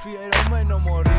Αφιερωμένο μωρί.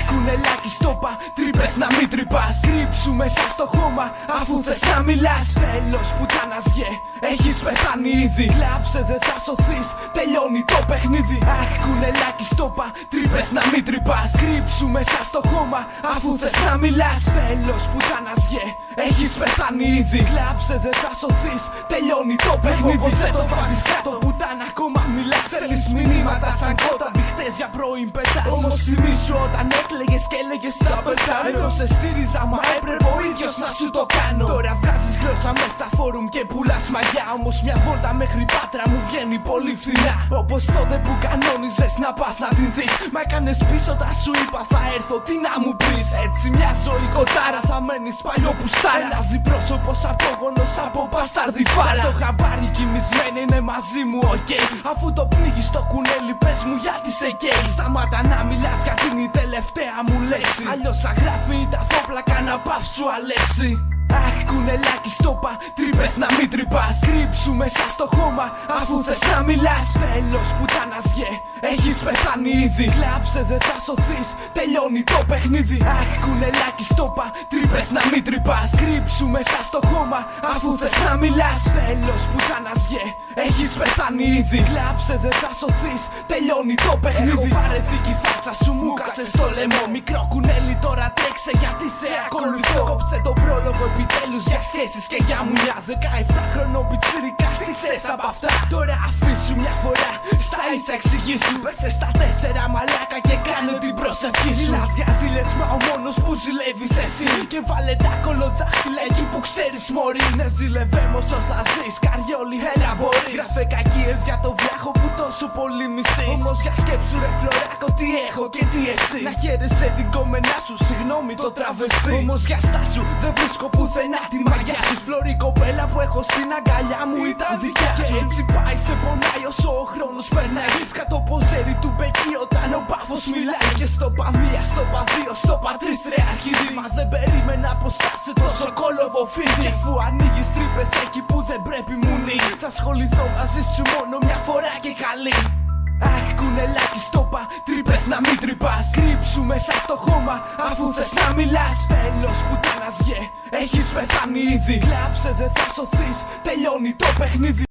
Κουνελάκι στόπα, τρύπες να μην τρυπάς. Κρύψου μέσα στο χώμα αφού θες να μιλάς. Τέλος πουτάνας γε, έχεις πεθάνει ήδη. Κλάψε δεν θα σωθείς, τελειώνει το παιχνίδι. Αχ κουνελάκι στόπα, τρύπες να μην τρυπάς. Κρύψου μέσα στο χώμα αφού θες να μιλάς. Τέλος πουτάνας γε, έχεις πεθάνει ήδη. Κλάψε δεν θα σωθείς, τελειώνει το παιχνίδι. Όπως δεν το βάζεις κάτω πουτάνα ακόμα μιλάς. Θέλεις μηνύματα σαν κότα, μπιχτές για πρώην πετάς. Όμως θυμίσου όταν έκλαιγες και έλεγες θα πεθάνω. Εγώ σε στήριζα μα έπρεπε ο ίδιος να σου το κάνω. Τώρα βγάζεις γλώσσα μες στα φόρουμ και πουλάς μαγιά. Όμως μια βόλτα μέχρι Πάτρα μου βγαίνει πολύ φθηνά. Όπως τότε που κανόνιζες να πας να την δεις. Μα έκανες πίσω τα σου είπα θα έρθω, τι να μου πεις. Έτσι μια ζωή κοτάρα θα μένεις παλιό πουστάρα. Ένας διπρόσωπος απόγονος από μπαστάρδι φάρα. Το χαμπάρι κοιμισμένο είναι μαζί μου οκ. Αφού το πνίγεις το κουνέλι πες μου γιατί σε καίει. Σταμάτα να μιλάς γιατί είναι η τελευταία μου λέξη. Αλλιώς θα γράφει τα φόπλακα να παύσου Αλέξη. Αχ κουνελάκι στόπα, τρύπες να μην τρυπάς. Κρύψου μέσα στο χώμα αφού θες να μιλάς. Τέλος πουτάνας γε, έχεις πεθάνει ήδη. Κλάψε δεν θα σωθείς, τελειώνει το παιχνίδι. Αχ κουνελάκι στόπα, τρύπες να μην τρυπάς. Κρύψου μέσα στο χώμα αφού θες να μιλάς. Τέλος πουτάνας γε, έχεις πεθάνει ήδη. Κλάψε δεν θα σωθείς, τελειώνει το παιχνίδι. Έχω βαρεθεί κι η φάτσα σου μου κάτσε στο λαιμό. Μικρό κουνέλι τώρα τρέξε γιατί σε ακολουθώ. Κόψε το πρόλογο επιτέλους για σχέσεις και για μουλιά. 17χρονο πιτσιρικάς τι θες απ' αυτά. Τώρα αφήσου μια φορά στα ίσα εξηγήσου. Πέσε στα 4 μαλάκα και κάνε την προσευχή σου. Μιλάς για ζήλες μα ο μόνος που ζηλεύεις εσύ. Και βάλε τα κολοδάχτυλα εκεί που ξέρεις μωρί. Ναι ζηλευέμαι όσο θα ζεις καριόλι έλα μπορείς. Γράφε κακίες για το βλάχο που τόσο πολύ μισείς. Όμως για σκέψου ρε φλωράκο τι έχω και τι εσύ. Να χαίρεσαι την κομμενά σου, συγγνώμη το τραβεστή. Όμως για στάσου δεν βρίσκω πουθενά τη μαγιά σου. Φλωρή κοπέλα που έχω στην αγκαλιά μου ήταν δικιά σου. Και έτσι πάει σε πονάει όσο ο χρόνος περνάει. Σκατό ποζέρι του μπεκί όταν ο πάφος μιλάει. Και στο πα μία, στο πα δύο, στο πα τρεις ρε αρχιδί. Μα δεν περίμενα πως θα σε τόσο κόλοβο φίδι. Και αφού ανοίγεις τρύπες εκεί που δεν πρέπει μου νι. Θα ασχοληθώ μαζί σου μόνο μια φορά και καλή. Αχ κουνελάκι στόπα, τρύπες να μην τρυπάς. Κρύψου μέσα στο χώμα αφού θες να μιλάς. Τέλος πουτάνας γε, έχεις πεθάνει ήδη. Κλάψε δεν θα σωθείς, τελειώνει το παιχνίδι.